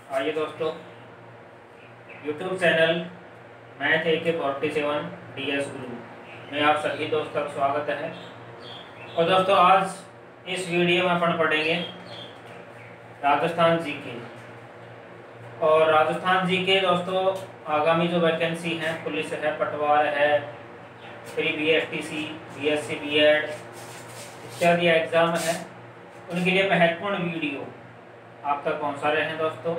आइए दोस्तों, YouTube channel math AK47 DS गुरु में आप सभी दोस्तों का स्वागत है। और दोस्तों, आज इस वीडियो में अपन पढ़ेंगे राजस्थान जीके। और राजस्थान जीके दोस्तों, आगामी जो वैकेंसी है, पुलिस है, पटवार है, प्री BSTC, BSc B.Ed इत्यादि एग्जाम है, उनके लिए महत्वपूर्ण वीडियो आप तक पहुंचा रहे हैं। दोस्तों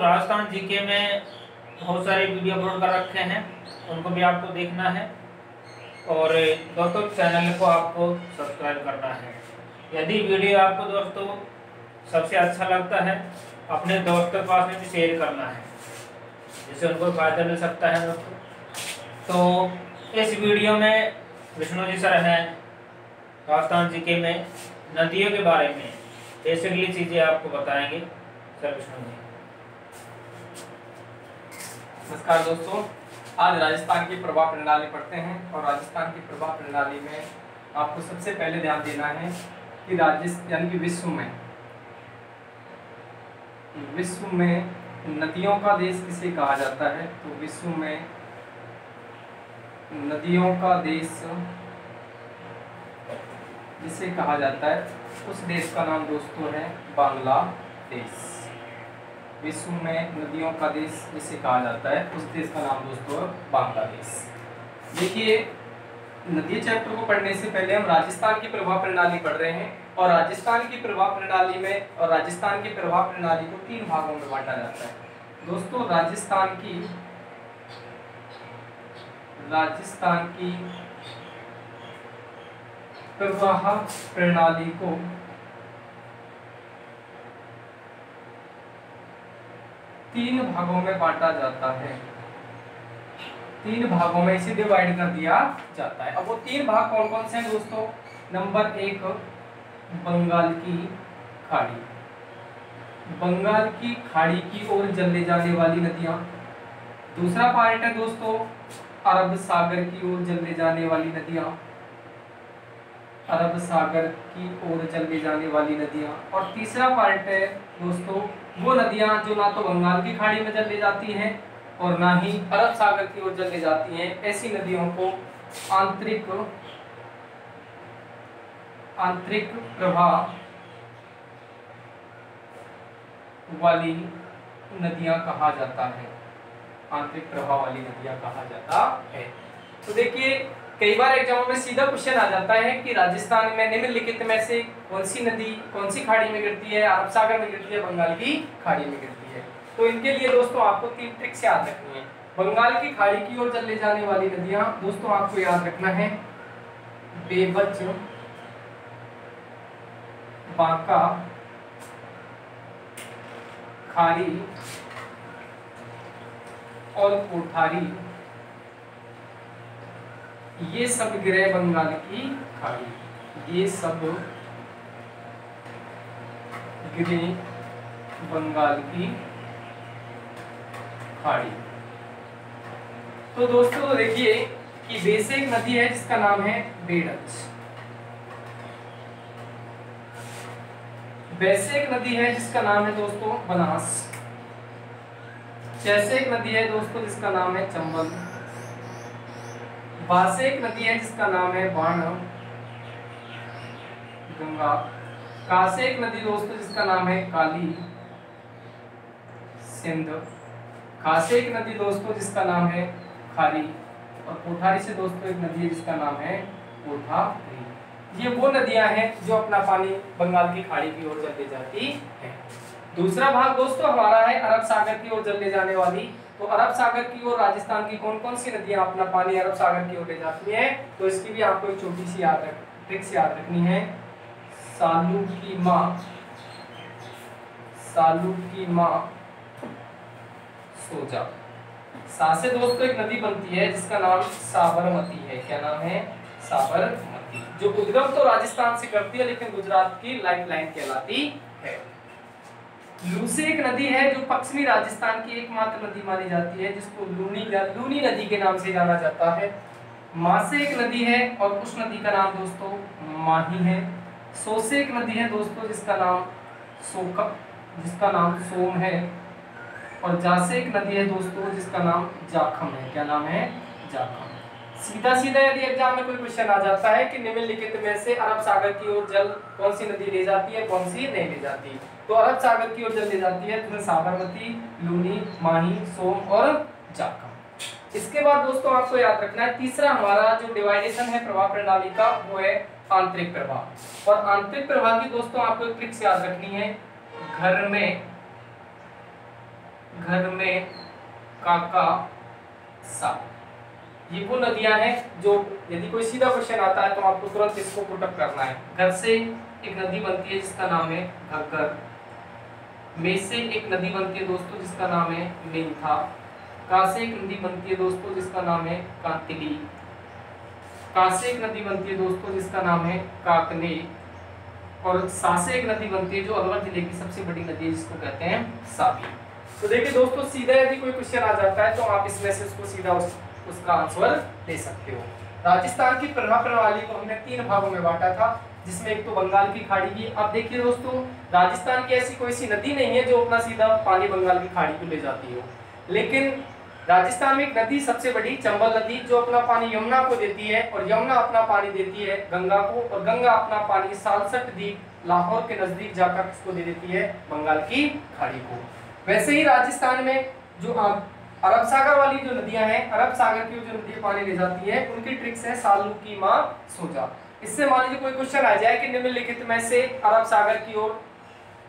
राजस्थान जीके में बहुत सारे वीडियो अपलोड कर रखे हैं, उनको भी आपको देखना है। और दोस्तों, चैनल को आपको सब्सक्राइब करना है। यदि वीडियो आपको दोस्तों सबसे अच्छा लगता है, अपने दोस्तों के पास में भी शेयर करना है, जिससे उनको फायदा मिल सकता है। दोस्तों, तो इस वीडियो में विष्णु जी सर हैं राजस्थान जीके में नदियों के बारे में बेसिकली चीज़ें आपको बताएंगे। सर विष्णु जी। नमस्कार दोस्तों, आज राजस्थान की प्रवाह प्रणाली पढ़ते हैं। और राजस्थान की प्रवाह प्रणाली में आपको सबसे पहले ध्यान देना है कि राजस्थान यानी कि विश्व में नदियों का देश किसे कहा जाता है। तो विश्व में नदियों का देश जिसे कहा जाता है, उस देश का नाम दोस्तों है बांग्लादेश। विश्व में नदियों का देश जिसे कहा जाता है, उस देश का नाम दोस्तों है बांग्लादेश। देखिए, नदी चैप्टर को पढ़ने से पहले हम राजस्थान की प्रवाह प्रणाली पढ़ रहे हैं। और राजस्थान की प्रवाह प्रणाली को 3 भागों में बांटा जाता है। दोस्तों, राजस्थान की प्रवाह प्रणाली को 3 भागों में बांटा जाता है। 3 भागों में इसे डिवाइड कर दिया जाता है। अब वो 3 भाग कौन कौन से हैं दोस्तों? नंबर 1, बंगाल की खाड़ी। बंगाल की खाड़ी की ओर चले जाने वाली नदियां। दूसरा पार्ट है दोस्तों, अरब सागर की ओर चले जाने वाली नदियां। अरब सागर की ओर चले जाने वाली नदियां। और तीसरा पार्ट है दोस्तों, वो नदियां जो ना तो बंगाल की खाड़ी में चली जाती हैं और ना ही अरब सागर की ओर चली जाती हैं। ऐसी नदियों को आंतरिक प्रवाह वाली नदियां कहा जाता है। आंतरिक प्रवाह वाली नदियां कहा जाता है। तो देखिए, कई बार एग्जाम में सीधा क्वेश्चन आ जाता है कि राजस्थान में निम्नलिखित में से कौन सी नदी कौन सी खाड़ी में गिरती है, अरब सागर में गिरती है, बंगाल की खाड़ी में गिरती है। तो इनके लिए दोस्तों आपको 3 ट्रिक्स याद रखनी है। बंगाल की खाड़ी की ओर चले जाने वाली नदियां दोस्तों आपको याद रखना है बेबच, बांका, खारी और कोठारी। ये सब गिरे बंगाल की खाड़ी। ये सब गिरे बंगाल की खाड़ी। तो दोस्तों देखिए कि बेसिक नदी है जिसका नाम है बेडज। बेसिक नदी है जिसका नाम है दोस्तों बनास। चैसिक नदी है दोस्तों जिसका नाम है चंबल। बासेक नदी है जिसका नाम है बाण गंगा। कासेक नदी दोस्तों जिसका नाम है काली सिंध। खासेक नदी दोस्तों जिसका नाम है खारी। और कोठारी से दोस्तों एक नदी है जिसका नाम है कोठारी। ये वो नदियां हैं जो अपना पानी बंगाल की खाड़ी की ओर चली जाती है। दूसरा भाग दोस्तों हमारा है अरब सागर की ओर चले जाने वाली। तो अरब सागर की ओर राजस्थान की कौन कौन सी नदियां अपना पानी अरब सागर की ओर ले जाती हैं, तो इसकी भी आपको एक छोटी सी ट्रिक्स याद रखनी है। सालू की माँ सोजा। सा से दोस्तों एक नदी बनती है जिसका नाम साबरमती है। क्या नाम है? साबरमती। जो उद्गम तो राजस्थान से करती है, लेकिन गुजरात की लाइफलाइन कहलाती है। लूसे एक नदी है जो पश्चिमी राजस्थान की एकमात्र नदी मानी जाती है, जिसको लूनी नदी के नाम से जाना जाता है। मासे एक नदी है और उस नदी का नाम दोस्तों माही है। सोसे एक नदी है दोस्तों जिसका नाम सोकप जिसका नाम सोम है, और जा से एक नदी है दोस्तों जिसका नाम जाखम है। क्या नाम है? जाखम। सीधा सीधा यदि एग्जाम में कोई क्वेश्चन आ जाता है कि निम्नलिखित में से अरब सागर की ओर जल कौन सी नदी ले जाती है, कौन सी नहीं ले जाती, तो अरब सागर की ओर जल ले जाती है तो साबरमती, लूनी, माही, सोम और जाखम। इसके बाद दोस्तों आपको याद रखना है, तीसरा हमारा जो डिवाइडेशन है प्रवाह प्रणाली का वो है आंतरिक प्रवाह। और आंतरिक प्रवाह की दोस्तों आपको एक ट्रिक्स याद रखनी है, घर में काका सा। ये वो नदियां हैं जो यदि कोई सीधा क्वेश्चन आता है तो आपको तुरंत इसको पुटअप करना है। घर से एक नदी बनती है जिसका नाम है घग्गर, में से एक नदी बनती है दोस्तों जिसका नाम है मेंथा, का से एक नदी बनती है दोस्तों जिसका नाम है कांतिली, का से एक नदी बनती है दोस्तों जिसका नाम है काकने, और सा से एक नदी बनती है जो अलवर जिले की सबसे बड़ी नदी है जिसको कहते हैं साबी। तो देखिए दोस्तों, सीधा यदि कोई क्वेश्चन आ जाता है तो आप इसमें से उसको सीधा उसका आंसर दे सकते हो। राजस्थान की प्रवाह प्रणाली को हमने 3 भागों में बांटा था, जिसमें एक तो बंगाल की खाड़ी की। अब देखिए दोस्तों, राजस्थान की ऐसी कोई सी नदी नहीं है जो अपना सीधा पानी बंगाल की खाड़ी को ले जाती हो, लेकिन राजस्थान में एक नदी सबसे बड़ी चंबल नदी जो अपना पानी यमुना को देती है, और यमुना अपना पानी देती है गंगा को, और गंगा अपना पानी सालसठ द्वीप लाहौर के नजदीक जाकर किसको दे देती है? बंगाल की खाड़ी को। वैसे ही राजस्थान में जो अरब सागर वाली जो नदियां हैं, अरब सागर की जो नदियां पानी ले जाती है, उनकी ट्रिक्स है सालू की माँ सोजा। इससे मान लीजिए कोई क्वेश्चन आ जाए कि निम्नलिखित में से अरब सागर की ओर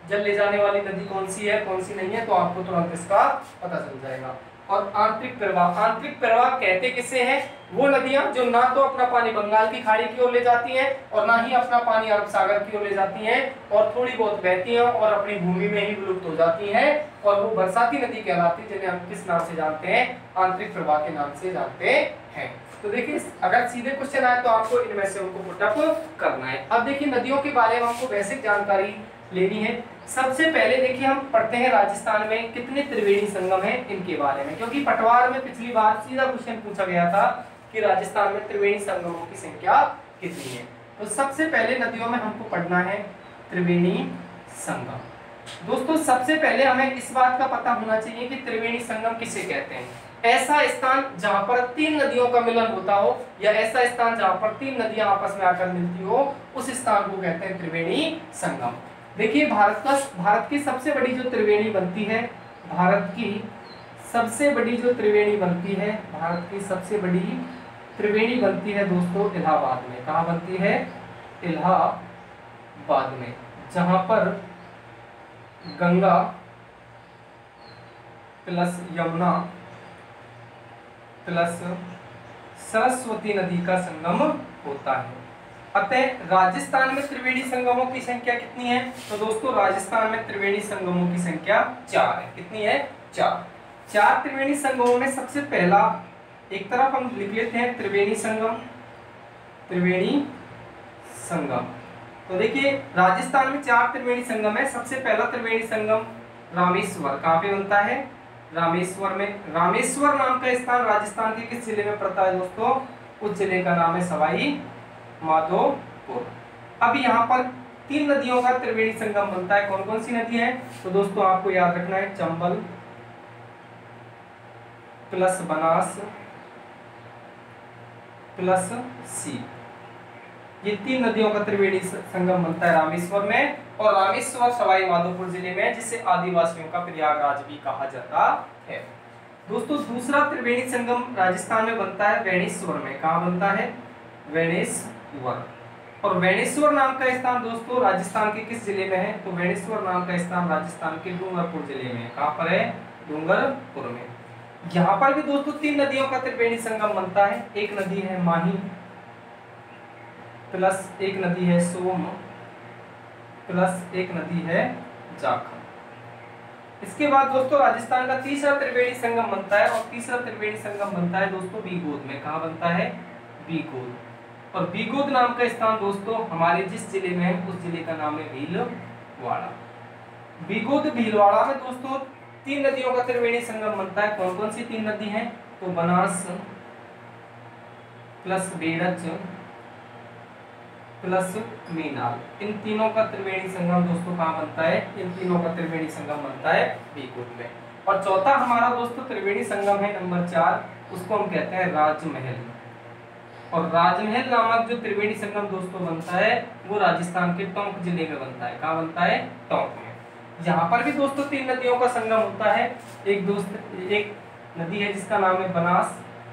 जल ले जाने वाली नदी कौन सी है, कौन सी नहीं है, तो आपको तुरंत इसका पता चल जाएगा। और आंतरिक प्रवाह, आंतरिक प्रवाह कहते किसे हैं? वो नदियां जो ना तो अपना पानी बंगाल की खाड़ी की ओर ले जाती हैं और ना ही अपना पानी अरब सागर की ओर ले जाती हैं, और थोड़ी बहुत बहती हैं और अपनी भूमि में ही विलुप्त हो जाती हैं, और वो बरसाती नदी कहलाती है, जिन्हें हम किस नाम से जानते हैं? आंतरिक प्रवाह के नाम से जानते हैं। तो देखिए, अगर सीधे क्वेश्चन आए तो आपको इनमें से उनको पुटअप करना है। अब देखिए, नदियों के बारे में आपको बेसिक जानकारी लेनी है। सबसे पहले देखिए, हम पढ़ते हैं राजस्थान में कितने त्रिवेणी संगम हैं इनके बारे में, क्योंकि पटवार में पिछली बार सीधा क्वेश्चन पूछा गया था कि राजस्थान में त्रिवेणी संगमों की संख्या कितनी है। तो सबसे पहले नदियों में हमको पढ़ना है त्रिवेणी संगम। दोस्तों, सबसे पहले हमें इस बात का पता होना चाहिए कि त्रिवेणी संगम किसे कहते हैं। ऐसा स्थान जहां पर 3 नदियों का मिलन होता हो, या ऐसा स्थान जहां पर 3 नदियां आपस में आकर मिलती हो, उस स्थान को कहते हैं त्रिवेणी संगम। देखिए, भारत की सबसे बड़ी जो त्रिवेणी बनती है, भारत की सबसे बड़ी जो त्रिवेणी बनती है, भारत की सबसे बड़ी त्रिवेणी बनती है दोस्तों इलाहाबाद में। कहाँ बनती है? इलाहाबाद में, जहां पर गंगा प्लस यमुना प्लस सरस्वती नदी का संगम होता है। अतः राजस्थान में त्रिवेणी संगमों की संख्या कितनी है? तो दोस्तों, राजस्थान में त्रिवेणी संगमों की संख्या 4 है। कितनी है? 4 त्रिवेणी संगमों में सबसे पहला, एक तरफ हम लिख लेते हैं त्रिवेणी संगम, त्रिवेणी संगम। तो देखिए, राजस्थान में 4 त्रिवेणी संगम है। सबसे पहला त्रिवेणी संगम रामेश्वर, कहाँ पे बनता है? रामेश्वर में। रामेश्वर नाम का स्थान राजस्थान के किस जिले में पड़ता है दोस्तों? उस जिले का नाम है सवाई माधोपुर। अब यहाँ पर 3 नदियों का त्रिवेणी संगम बनता है। कौन कौन सी नदी है? तो दोस्तों, आपको याद रखना है चंबल प्लस बनास प्लस सी, ये 3 नदियों का त्रिवेणी संगम बनता है रामेश्वर में। और रामेश्वर सवाई माधोपुर जिले में, जिसे आदिवासियों का प्रयागराज भी कहा जाता है। दोस्तों, दूसरा त्रिवेणी संगम राजस्थान में बनता है वेणेश्वर में। कहाँ बनता है? वेणेश्वर। और वेणेश्वर नाम का स्थान दोस्तों राजस्थान के किस जिले में है? तो वेणेश्वर नाम का स्थान राजस्थान के डूंगरपुर जिले में। कहाँ पर है? डूंगरपुर में। यहाँ पर भी दोस्तों 3 नदियों का त्रिवेणी संगम बनता है। एक नदी है माही प्लस एक नदी है सोम प्लस एक नदी है जाखम। इसके बाद दोस्तों राजस्थान का तीसरा त्रिवेणी संगम बनता है, और तीसरा त्रिवेणी संगम बनता है दोस्तों बीगोद में। कहाँ बनता है? बीगोद। और बीगोद नाम का स्थान दोस्तों हमारे जिस जिले में है उस जिले का नाम है भीलवाड़ा। बीगोद भीलवाड़ा में दोस्तों 3 नदियों का त्रिवेणी संगम बनता है। कौन कौन सी 3 नदी हैं? तो बनास प्लस बेड़च प्लस मीनाल, इन तीनों का त्रिवेणी संगम दोस्तों कहाँ बनता है? इन तीनों का त्रिवेणी संगम बनता है बीकोट में। और चौथा हमारा दोस्तों त्रिवेणी संगम है नंबर 4, उसको हम कहते हैं राजमहल। और राजमहल नामक जो त्रिवेणी संगम दोस्तों बनता है वो राजस्थान के टोंक जिले में बनता है। कहाँ बनता है? टोंक में। यहाँ पर भी दोस्तों 3 नदियों का संगम होता है। एक नदी है जिसका नाम है बनास,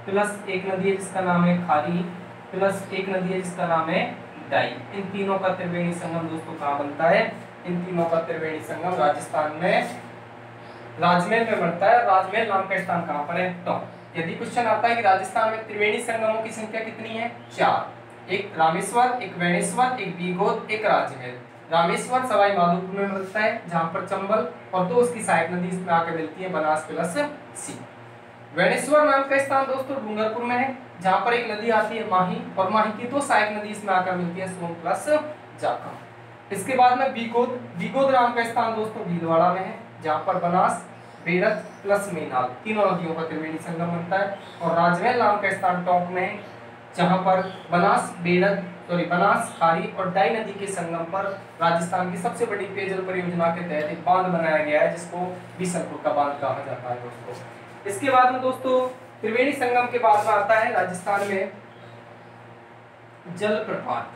प्लस एक नदी है जिसका नाम है खारी, प्लस एक नदी है जिसका नाम है डाई। इन तीनों का त्रिवेणी संगम दोस्तों कहाँ बनता है? इन तीनों का त्रिवेणी संगम राजस्थान में राजमहल में बनता है। राजमहल नाम का स्थान कहाँ पर है? टोंक। यदि क्वेश्चन आता है कि राजस्थान में त्रिवेणी संगमों की संख्या कितनी है? 4, एक रामेश्वर, एक वेणेश्वर, एक बीगोत, एक राजमहल। रामेश्वर सवाई माधोपुर में मिलता है जहाँ पर चंबल और 2 उसकी सहायक नदी इसमें आकर मिलती है बनास प्लस सी। वेणेश्वर नाम का स्थान दोस्तों डूंगरपुर में है जहाँ पर एक नदी आती है माही, और माही की 2 सहायक नदी इसमें आकर मिलती है सोन प्लस जाखम। इसके बाद में बीगोद नाम का स्थान दोस्तों भीलवाड़ा में है जहाँ पर बनास, बेड़त प्लस मीनाल तीनों नदियों का त्रिवेणी संगम बनता है। और राजमहल नाम का स्थान टोंक में है जहाँ पर बनास, खारी और डाई नदी के संगम पर राजस्थान की सबसे बड़ी पेयजल परियोजना के तहत एक बांध बनाया गया है जिसको बीसलपुर का बांध कहा जाता है दोस्तों। इसके बाद में दोस्तों त्रिवेणी संगम के बाद में आता है राजस्थान में जलप्रपात।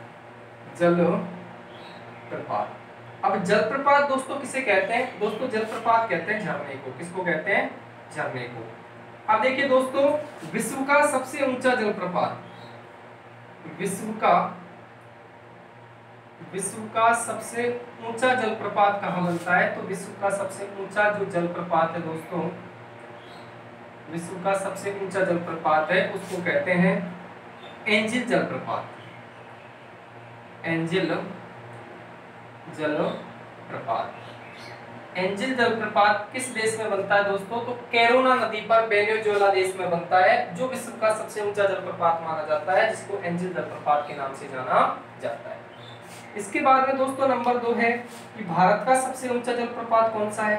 अब जलप्रपात दोस्तों किसे कहते हैं? दोस्तों जलप्रपात कहते हैं झरने को। किसको कहते हैं? झरने को। अब देखिए दोस्तों, विश्व का सबसे ऊंचा जलप्रपात, विश्व का सबसे ऊंचा जलप्रपात कहाँ बनता है? तो विश्व का सबसे ऊंचा जो जलप्रपात है दोस्तों, विश्व का सबसे ऊंचा जलप्रपात है उसको कहते हैं एंजिल जलप्रपात। एंजिल जलप्रपात किस देश में बनता है दोस्तों? तो कैरोना नदी पर वेनेजुएला देश में बनता है, जो विश्व का सबसे ऊंचा जलप्रपात माना जाता है, जिसको एंजिल जलप्रपात के नाम से जाना जाता है। इसके बाद में दोस्तों नंबर 2 है कि भारत का सबसे ऊंचा जलप्रपात कौन सा है?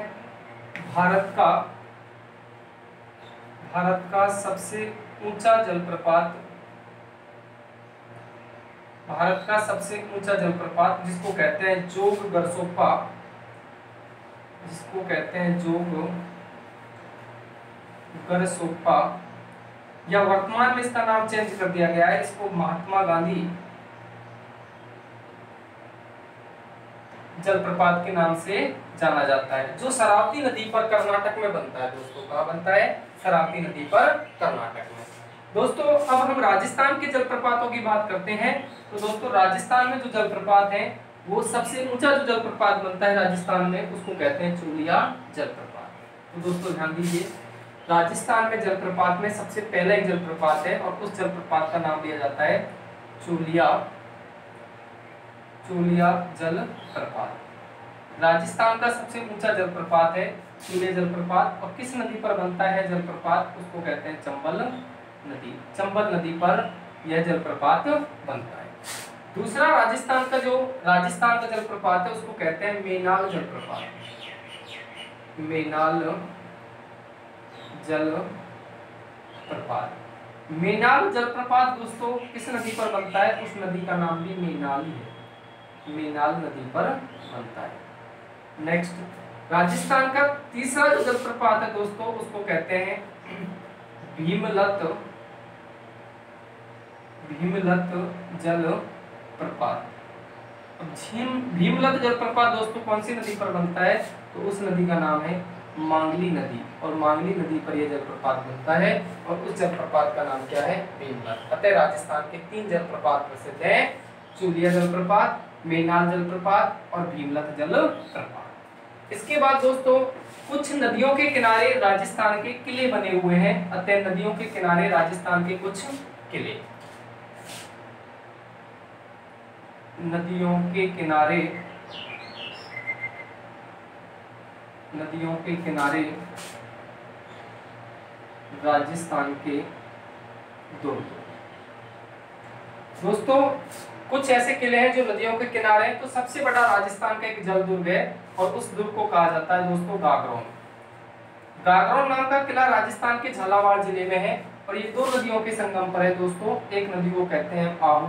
भारत का सबसे ऊंचा जलप्रपात जिसको कहते हैं जोग गरसोप्पा, या वर्तमान में इसका नाम चेंज कर दिया गया है, इसको महात्मा गांधी जलप्रपात के नाम से जाना जाता है, जो शरावती नदी पर कर्नाटक में बनता है दोस्तों। कहाँ बनता है? शरावती नदी पर कर्नाटक में। दोस्तों अब हम राजस्थान के जलप्रपातों की बात करते हैं। तो दोस्तों राजस्थान में जो जलप्रपात है वो सबसे ऊंचा जो जलप्रपात बनता है राजस्थान में उसको कहते हैं चूलिया जलप्रपात। तो दोस्तों ध्यान दीजिए, राजस्थान में जलप्रपात में सबसे पहला एक जलप्रपात है और उस जलप्रपात का नाम दिया जाता है चूलिया जलप्रपात। राजस्थान का सबसे ऊंचा जलप्रपात है चूलिया जलप्रपात, और किस नदी पर बनता है जलप्रपात? उसको कहते हैं चंबल नदी पर यह जलप्रपात बनता है। दूसरा राजस्थान का जलप्रपात है उसको कहते हैं मेनाल जलप्रपात। मेनाल जलप्रपात दोस्तों किस नदी पर बनता है? उस नदी का नाम भी मेनाल ही है, मेनाल नदी पर बनता है। नेक्स्ट राजस्थान का तीसरा जो जलप्रपात है दोस्तों उसको कहते हैं भीमलत जलप्रपात। भीमलत जलप्रपात दोस्तों कौन सी नदी पर बनता है? तो उस नदी का नाम है मांगली नदी, और मांगली नदी पर यह जलप्रपात बनता है, और उस जलप्रपात का नाम क्या है? भीमलत। अतः राजस्थान के 3 जलप्रपात प्रसिद्ध हैं, चूलिया जलप्रपात, मेनाल जलप्रपात और भीमलत जलप्रपात। इसके बाद दोस्तों कुछ नदियों के किनारे राजस्थान के किले बने हुए हैं। अतः नदियों के किनारे राजस्थान के कुछ किले, नदियों के किनारे राजस्थान के दुर्ग। दोस्तों कुछ ऐसे किले हैं जो नदियों के किनारे हैं। तो सबसे बड़ा राजस्थान का एक जल दुर्ग है और उस दुर्ग को कहा जाता है दोस्तों गागरोन। गागरोन नाम का किला राजस्थान के झालावाड़ जिले में है और ये 2 नदियों के संगम पर है दोस्तों। एक नदी को कहते हैं आहू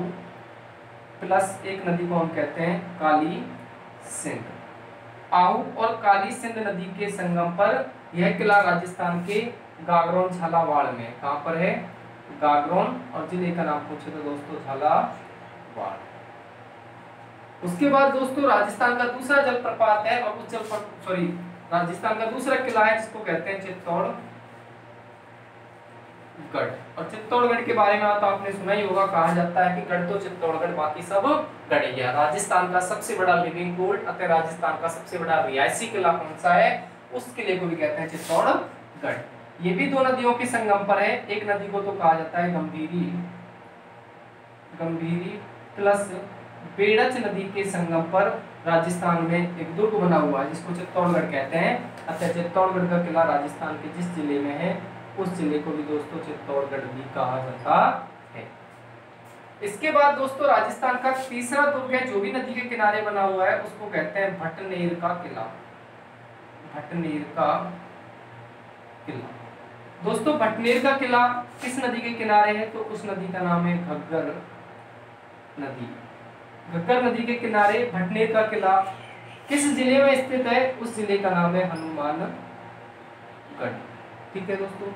प्लस एक नदी को हम कहते हैं काली सिंध। आहू और काली सिंध नदी के संगम पर यह किला राजस्थान के गागरोन झालावाड़ में, कहां पर है, गागरोन, और जिले का नाम पूछे तो दोस्तों झालावाड़। उसके बाद दोस्तों राजस्थान का दूसरा जलप्रपात है और उस राजस्थान का दूसरा किला है जिसको कहते हैं चित्तौड़गढ़। और चित्तौड़गढ़ के बारे में तो आपने सुना ही होगा, कहा जाता है कि गढ़ तो चित्तौड़गढ़ बाकी सब गढ़ गया। राजस्थान का सबसे बड़ा लिविंग कोर्ट अतः राजस्थान का सबसे बड़ा रिहायशी किला कौन सा है, उस किले को भी कहते हैं चित्तौड़गढ़। ये भी दो नदियों के संगम पर है। एक नदी को तो कहा जाता है गंभीरी प्लस बेड़च नदी के संगम पर राजस्थान में एक दुर्ग बना हुआ है जिसको चित्तौड़गढ़ कहते हैं। अतः चित्तौड़गढ़ का किला राजस्थान के जिस जिले में है उस जिले को भी दोस्तों चित्तौड़गढ़ भी कहा जाता है। इसके बाद दोस्तों राजस्थान का तीसरा दुर्ग है जो भी नदी के किनारे बना हुआ है, उसको कहते हैं भटनेर का किला। भटनेर का किला दोस्तों, भटनेर का किला किस नदी के किनारे है, तो उस नदी का नाम है घग्गर नदी। घग्गर नदी के किनारे भटनेर का किला किस जिले में स्थित है, उस जिले का नाम है हनुमानगढ़। ठीक है दोस्तों।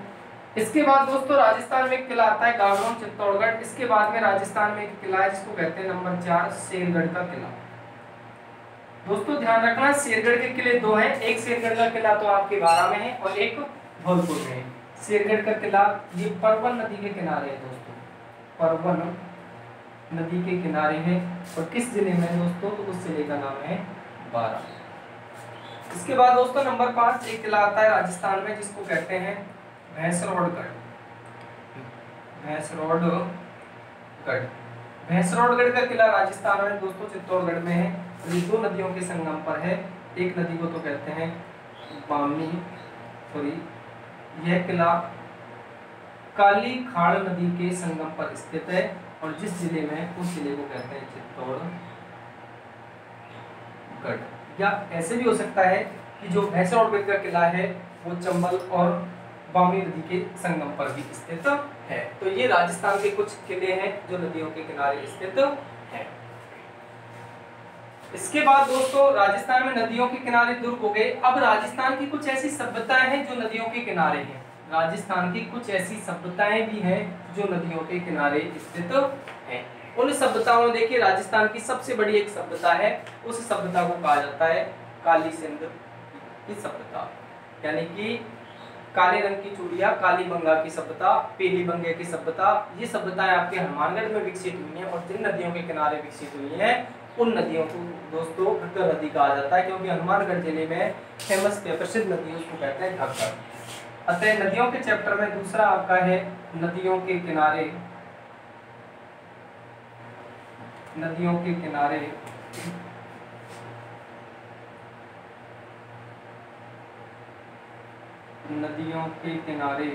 इसके बाद दोस्तों राजस्थान में एक किला आता है गागरोन चित्तौड़गढ़। इसके बाद में राजस्थान में एक किला है जिसको कहते हैं नंबर 4 शेरगढ़ का किला। दोस्तों ध्यान रखना शेरगढ़ के किले दो हैं, एक शेरगढ़ का किला तो आपके बारां में है और एक धौलपुर में है। शेरगढ़ का किला ये परवन नदी के किनारे है दोस्तों, परवन नदी के किनारे है और किस जिले में है दोस्तों, तो उस जिले का नाम है बारां। इसके बाद दोस्तों नंबर 5 एक किला आता है राजस्थान में जिसको कहते हैं भैंसरोडगढ़। भैंसरोडगढ़ का किला राजस्थान में दोस्तों चित्तौड़गढ़ में है। ये दो नदियों के संगम पर है। एक नदी को तो कहते हैं यह किला काली खाड़ नदी के संगम पर स्थित है और जिस जिले में है उस जिले को कहते हैं चित्तौड़गढ़। या ऐसे भी हो सकता है कि जो भैंसरोडगढ़ का किला है वो चंबल और बामी नदी के संगम पर भी स्थित है। तो ये राजस्थान के कुछ किले हैं जो नदियों के किनारे स्थित है। इसके बाद दोस्तों राजस्थान में नदियों के किनारे दुर्ग हो गए। अब राजस्थान की कुछ ऐसी सभ्यताएं हैं जो नदियों के किनारे हैं। राजस्थान की कुछ ऐसी सभ्यताएं भी हैं जो नदियों के किनारे स्थित हैं। उन सभ्यताओं में देखिए राजस्थान की सबसे बड़ी एक सभ्यता है, उस सभ्यता को कहा जाता है काली सिंध की सभ्यता, यानी कि काले रंग की चूड़ियां, काली बंगा की सभ्यता, पीली बंगे की सभ्यता। ये सभ्यताएं आपके हनुमानगढ़ में विकसित हुई हैं और जिन नदियों के किनारे विकसित हुई हैं उन नदियों को दोस्तों घग्गर नदी कहा जाता है, क्योंकि हनुमानगढ़ जिले में फेमस प्रसिद्ध नदी उसको कहते हैं घग्गर। अतः नदियों के चैप्टर में दूसरा आपका है नदियों के किनारे। नदियों के किनारे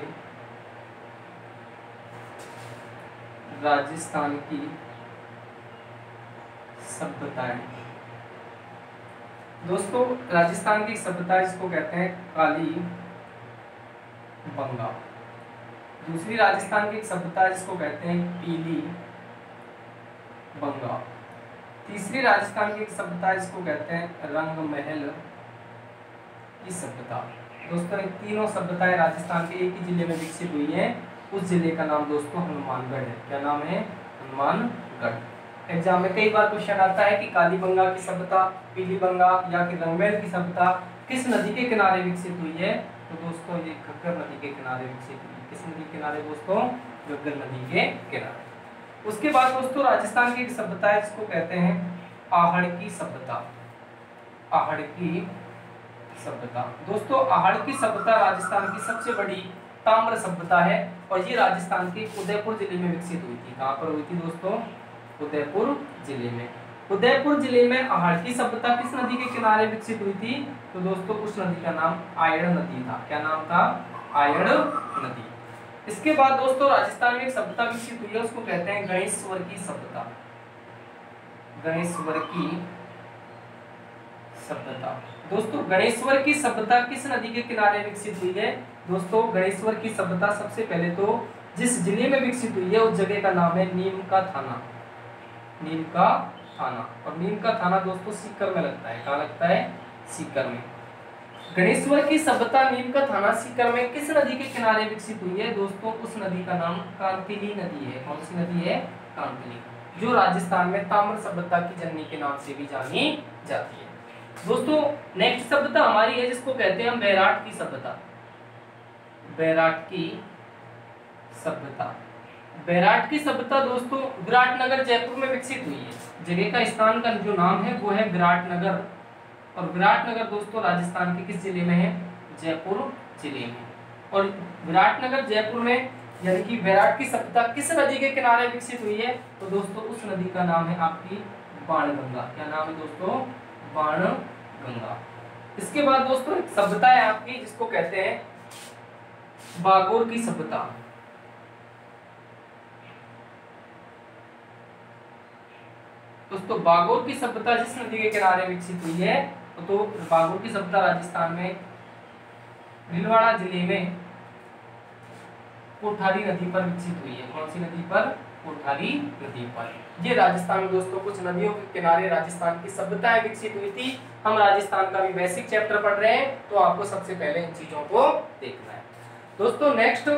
राजस्थान की सभ्यताएं। दोस्तों राजस्थान की सभ्यता जिसको कहते हैं काली बंगा। दूसरी राजस्थान की एक सभ्यता जिसको कहते हैं पीली बंगा। तीसरी राजस्थान की एक सभ्यता जिसको कहते हैं रंग महल की सभ्यता। दोस्तों इन तीनों सभ्यताएं राजस्थान के एक ही जिले में विकसित हुई हैं, उस जिले का नाम दोस्तों हनुमानगढ़ है। क्या नाम है? हनुमानगढ़। एग्जाम में कई बार क्वेश्चन आता है कि काली बंगा की सभ्यता, पीली बंगा या कि रंगमहल की सभ्यता किस नदी के किनारे विकसित हुई है, तो दोस्तों ये घग्गर नदी के किनारे विकसित हुई। किस नदी के किनारे दोस्तों? घग्गर नदी के किनारे। उसके बाद दोस्तों राजस्थान की एक सभ्यता है जिसको कहते हैं आहड़ की सभ्यता। आहड़ की सभ्यता। दोस्तों आहड़ की सभ्यता राजस्थान की सबसे बड़ी ताम्र सभ्यता है और ये राजस्थान के उदयपुर जिले में विकसित हुई थी। कहाँ पर हुई थी दोस्तों? उदयपुर जिले में। उदयपुर जिले में आहड़ की सभ्यता किस नदी के किनारे विकसित हुई थी, तो दोस्तों उस नदी का नाम आयड़ नदी था। क्या नाम था? आयड़ नदी। इसके बाद दोस्तों राजस्थान में एक सभ्यता विकसित हुई है, उसको कहते हैं गणेश्वर की सभ्यता। गणेश्वर की सभ्यता। दोस्तों गणेश्वर की सभ्यता किस नदी के किनारे विकसित हुई है? दोस्तों गणेश्वर की सभ्यता सबसे पहले तो जिस जिले में विकसित हुई है उस जगह का नाम है नीम का थाना। नीम का थाना। और नीम का थाना दोस्तों सीकर में लगता है। कहाँ लगता है? सीकर में। गणेश्वर की सभ्यता नीम का थाना सीकर में किस नदी के किनारे विकसित हुई है दोस्तों? उस नदी का नाम कांतिली नदी है। कौन सी नदी है? कांतिली, जो राजस्थान में ताम्र सभ्यता की जननी के नाम से भी जानी जाती है। दोस्तों नेक्स्ट सभ्यता हमारी है जिसको कहते हैं हम बैराट की सभ्यता। बैराट की सभ्यता। बैराट की सभ्यता दोस्तों विराटनगर जयपुर में विकसित हुई है। जगह का स्थान का जो नाम है वो है विराटनगर। और विराटनगर दोस्तों राजस्थान के किस जिले में है? जयपुर जिले में। और विराटनगर जयपुर में यानी कि बैराट की सभ्यता किस नदी के किनारे विकसित हुई है? तो दोस्तों उस नदी का नाम है आपकी बाणगंगा। क्या नाम है दोस्तों? बाणगंगा। इसके बाद दोस्तों एक सभ्यता है आपकी जिसको कहते हैं बागोर की सभ्यता। दोस्तों बागोर की सभ्यता जिस नदी के किनारे विकसित हुई है तो बागोर की सभ्यता राजस्थान में भीलवाड़ा जिले में कोठारी नदी पर विकसित हुई है। कौन सी नदी पर? कोठारी नदी पर। ये राजस्थान में दोस्तों कुछ नदियों के किनारे राजस्थान की सभ्यताएं विकसित हुई थी। हम राजस्थान का भी बेसिक चैप्टर पढ़ रहे हैं तो आपको सबसे पहले इन चीजों को देखना है। दोस्तों नेक्स्ट